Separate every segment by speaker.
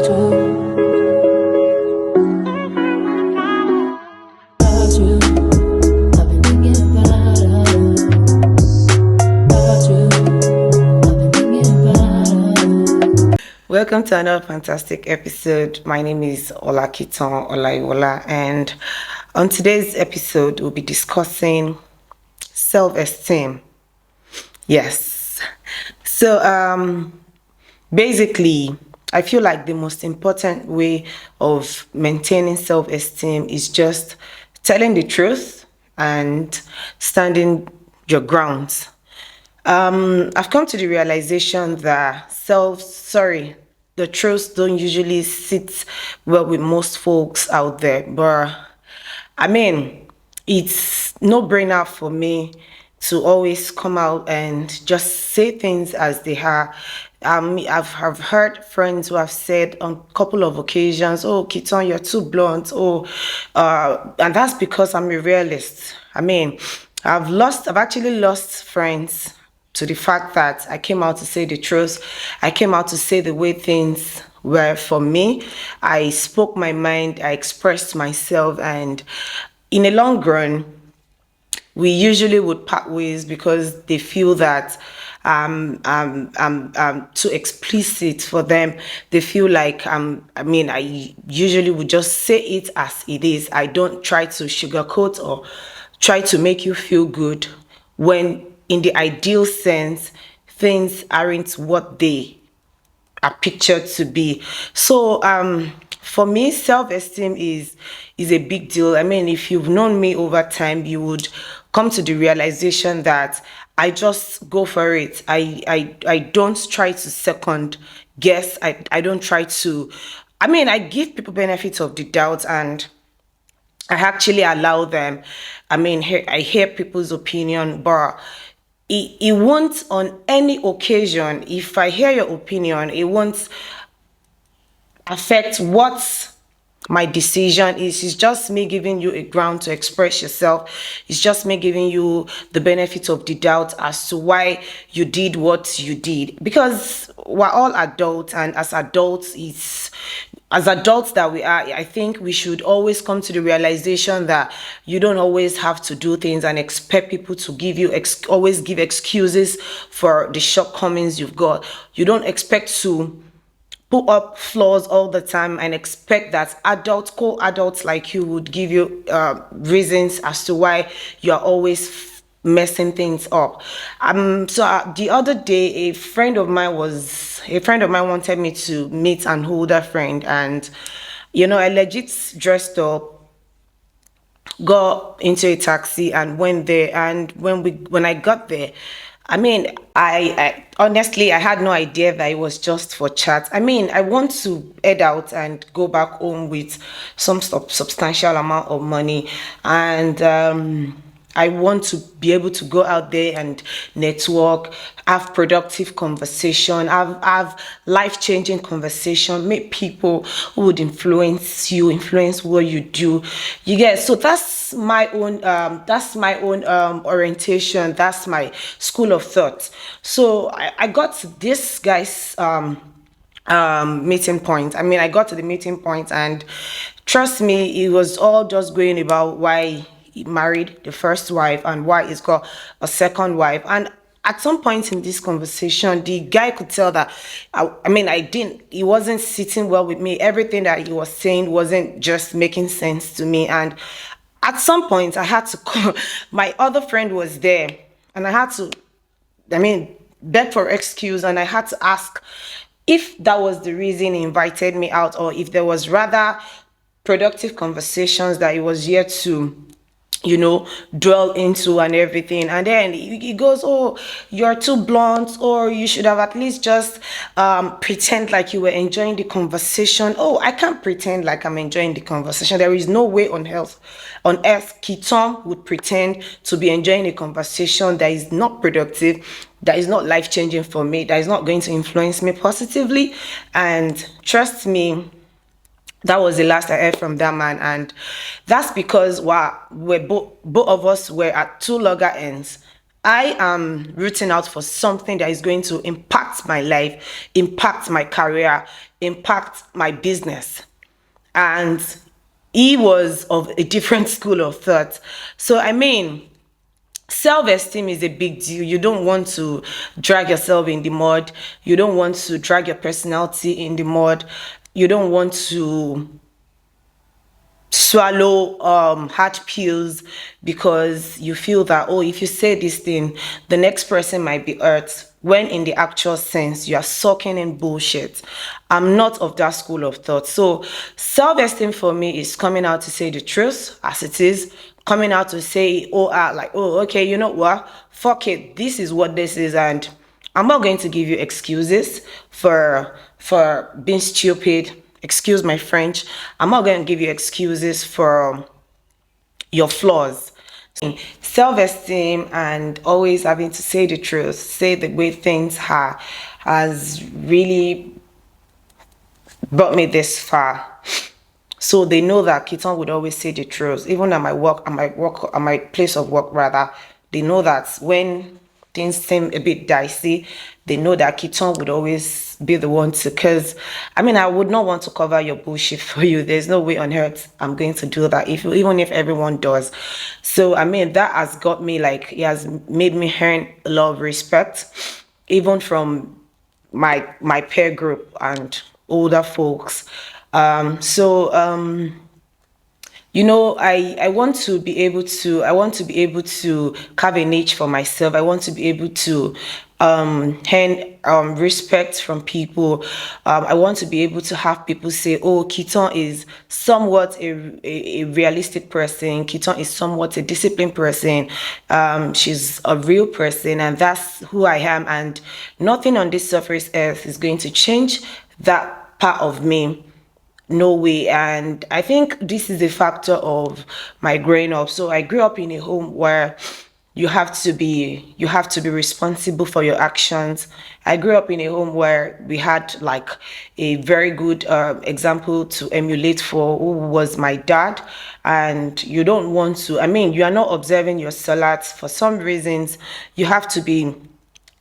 Speaker 1: Welcome to another fantastic episode. My name is Olakiton Olaiwola, and on today's episode, we'll be discussing self-esteem. Yes. So, basically, I feel like the most important way of maintaining self-esteem is just telling the truth and standing your grounds. I've come to the realization that the truths don't usually sit well with most folks out there. But I mean, it's no brainer for me to always come out and just say things as they are. I've heard friends who have said on a couple of occasions, "Oh, Kiton, you're too blunt." Oh, and that's because I'm a realist. I mean, I've actually lost friends to the fact that I came out to say the truth. I came out to say the way things were for me. I spoke my mind, I expressed myself, and in a long run, we usually would part ways because they feel that I'm too explicit for them. They feel like I usually would just say it as it is. I don't try to sugarcoat or try to make you feel good when in the ideal sense things aren't what they are pictured to be. So for me, self-esteem is a big deal. I mean, if you've known me over time, you would come to the realization that I just go for it. I don't try to second guess. I don't try to, I mean, I give people benefits of the doubt, and I actually allow them. I mean, I hear people's opinion, but it won't on any occasion, if I hear your opinion, it won't affect what my decision is. It's just me giving you a ground to express yourself. It's just me giving you the benefit of the doubt as to why you did what you did. Because we're all adults, and as adults that we are, I think we should always come to the realization that you don't always have to do things and expect people to give you always give excuses for the shortcomings you've got. You don't expect to put up flaws all the time and expect that co-adults like you would give you reasons as to why you're always messing things up. The other day, a friend of mine wanted me to meet an older friend, and I legit dressed up, got into a taxi and went there. And when I got there, I mean, I honestly, I had no idea that it was just for chat. I mean, I want to head out and go back home with some substantial amount of money, and I want to be able to go out there and network, have productive conversation, have life-changing conversation, meet people who would influence what you do. You get, so that's my own orientation. That's my school of thought. So I got to this guy's meeting point. I mean, I got to the meeting point, and trust me, it was all just going about why he married the first wife and why he's got a second wife. And at some point in this conversation, the guy could tell that he wasn't sitting well with me. Everything that he was saying wasn't just making sense to me. And at some point, I had to call. My other friend was there, and I had to, beg for excuse, and I had to ask if that was the reason he invited me out, or if there was rather productive conversations that he was here to dwell into and everything. And then he goes, "Oh, you're too blunt, or you should have at least just pretend like you were enjoying the conversation." Oh, I can't pretend like I'm enjoying the conversation. There is no way on earth Kiton would pretend to be enjoying a conversation that is not productive, that is not life-changing for me, that is not going to influence me positively. And trust me, that was the last I heard from that man. And that's because we're both of us were at two logger ends. I am rooting out for something that is going to impact my life, impact my career, impact my business. And he was of a different school of thought. So, I mean, self-esteem is a big deal. You don't want to drag yourself in the mud. You don't want to drag your personality in the mud. You don't want to swallow hard pills because you feel that, oh, if you say this thing, the next person might be hurt, when in the actual sense you are sucking in bullshit. I'm not of that school of thought. So self-esteem for me is coming out to say the truth as it is, coming out to say, oh, like, oh, okay, you know what, fuck it, this is what this is, and I'm not going to give you excuses for being stupid. Excuse my French. I'm not going to give you excuses for your flaws. Self-esteem and always having to say the truth, say the way things are, has really brought me this far. So they know that Kiton would always say the truth, even at my place of work rather. They know that when things seem a bit dicey, they know that Kiton would always be the one to. Because I mean, I would not want to cover your bullshit for you. There's no way on earth I'm going to do that. Even if everyone does. So I mean, that has got me, like, it has made me earn a lot of respect, even from my peer group and older folks. You know, I want to be able to, carve a niche for myself. I want to be able to earn respect from people. I want to be able to have people say, oh, Kiton is somewhat a realistic person. Kiton is somewhat a disciplined person. She's a real person, and that's who I am. And nothing on this surface earth is going to change that part of me. No way. And I think this is a factor of my growing up. So I grew up in a home where you have to be responsible for your actions. I grew up in a home where we had like a very good example to emulate for, who was my dad. And you don't want to, I mean, you are not observing your salat for some reasons. You have to be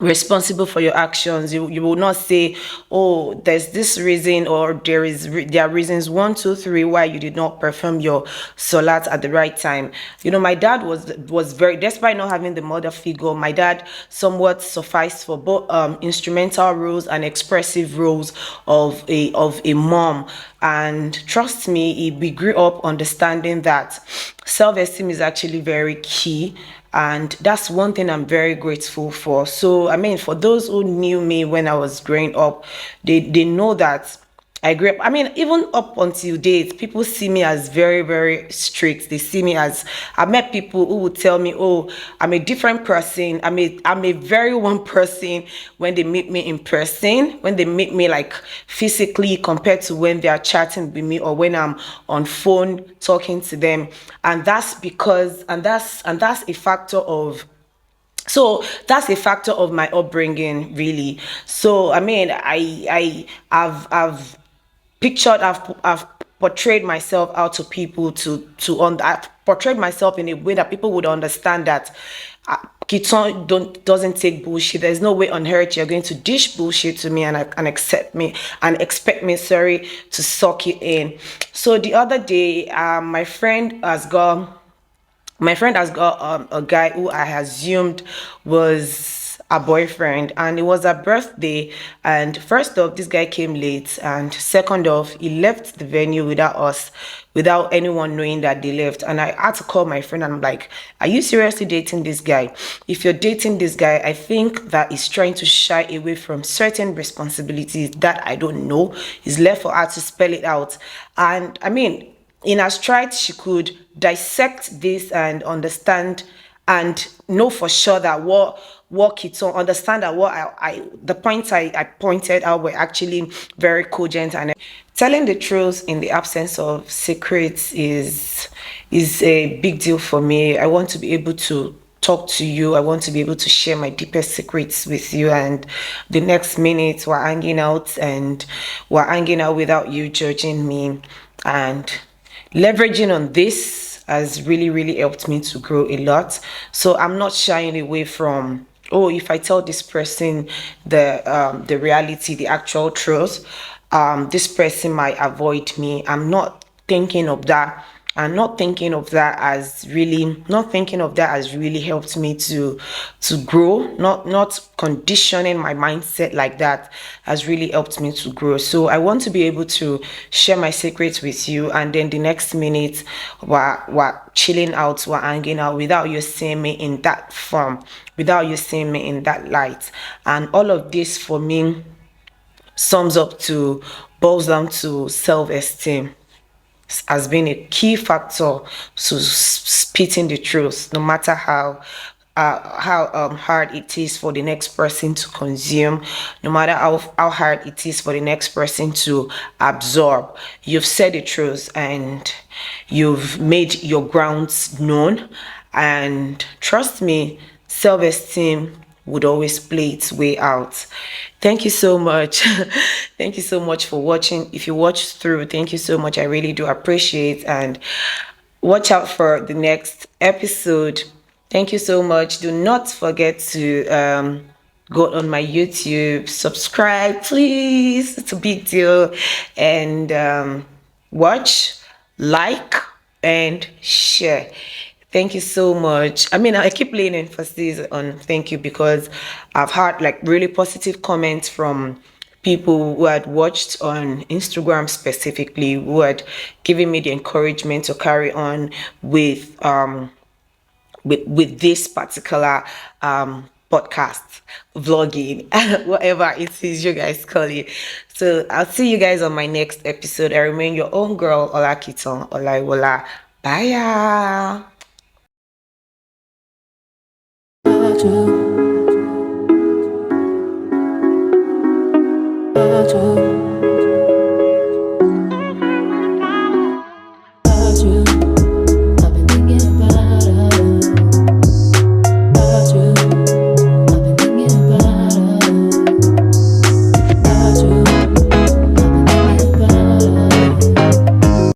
Speaker 1: responsible for your actions. You will not say, oh, there's this reason, or there are reasons 1 2 3 why you did not perform your salat at the right time. You know, my dad was very, despite not having the mother figure, my dad somewhat sufficed for both instrumental roles and expressive roles of a mom. And trust me, we grew up understanding that self-esteem is actually very key, and that's one thing I'm very grateful for. So I mean, for those who knew me when I was growing up, they know that I grew up. I mean, even up until date, people see me as very, very strict. They see me as, I met people who would tell me, oh, I'm a different person. I'm a very one person when they meet me in person, when they meet me like physically, compared to when they are chatting with me or when I'm on phone talking to them. And that's because, and that's a factor of, so that's a factor of my upbringing, really. So I mean, I've pictured, I've portrayed myself out to people I've portrayed myself in a way that people would understand that Kiton doesn't take bullshit. There's no way on earth you're going to dish bullshit to me and accept me and expect me, sorry, to suck it in. So the other day, my friend has got a guy who I assumed was a boyfriend, and it was her birthday. And first off, this guy came late, and second off, he left the venue without anyone knowing that they left. And I had to call my friend, and I'm like, are you seriously dating this guy? If you're dating this guy, I think that he's trying to shy away from certain responsibilities that I don't know. It's left for her to spell it out. And I mean, in her stride, she could dissect this and understand and know for sure that what Kiton understand, that what the points I pointed out were actually very cogent. And telling the truth in the absence of secrets is a big deal for me. I want to be able to talk to you. I want to be able to share my deepest secrets with you, and the next minute we're hanging out without you judging me, and leveraging on this has really, really helped me to grow a lot. So I'm not shying away from, oh, if I tell this person the reality, the actual truth, this person might avoid me. I'm not thinking of that. And not thinking of that as really helped me to grow. Not conditioning my mindset like that has really helped me to grow. So I want to be able to share my secrets with you, and then the next minute we're chilling out, we're hanging out without you seeing me in that form, without you seeing me in that light. And all of this for me sums up to boils down to self-esteem has been a key factor to spitting the truth, no matter how hard it is for the next person to consume, no matter how hard it is for the next person to absorb. You've said the truth and you've made your grounds known, and trust me, self-esteem would always play its way out. Thank you so much. Thank you so much for watching. If you watched through, thank you so much. I really do appreciate, and watch out for the next episode. Thank you so much. Do not forget to go on my YouTube, subscribe, please. It's a big deal. And watch, like, and share. Thank you so much. I mean, I keep laying emphasis on thank you because I've had like really positive comments from people who had watched on Instagram specifically, who had given me the encouragement to carry on with this particular podcast, vlogging, whatever it is you guys call it. So I'll see you guys on my next episode. I remain your own girl, Olakiton Olaiwola. Bye. You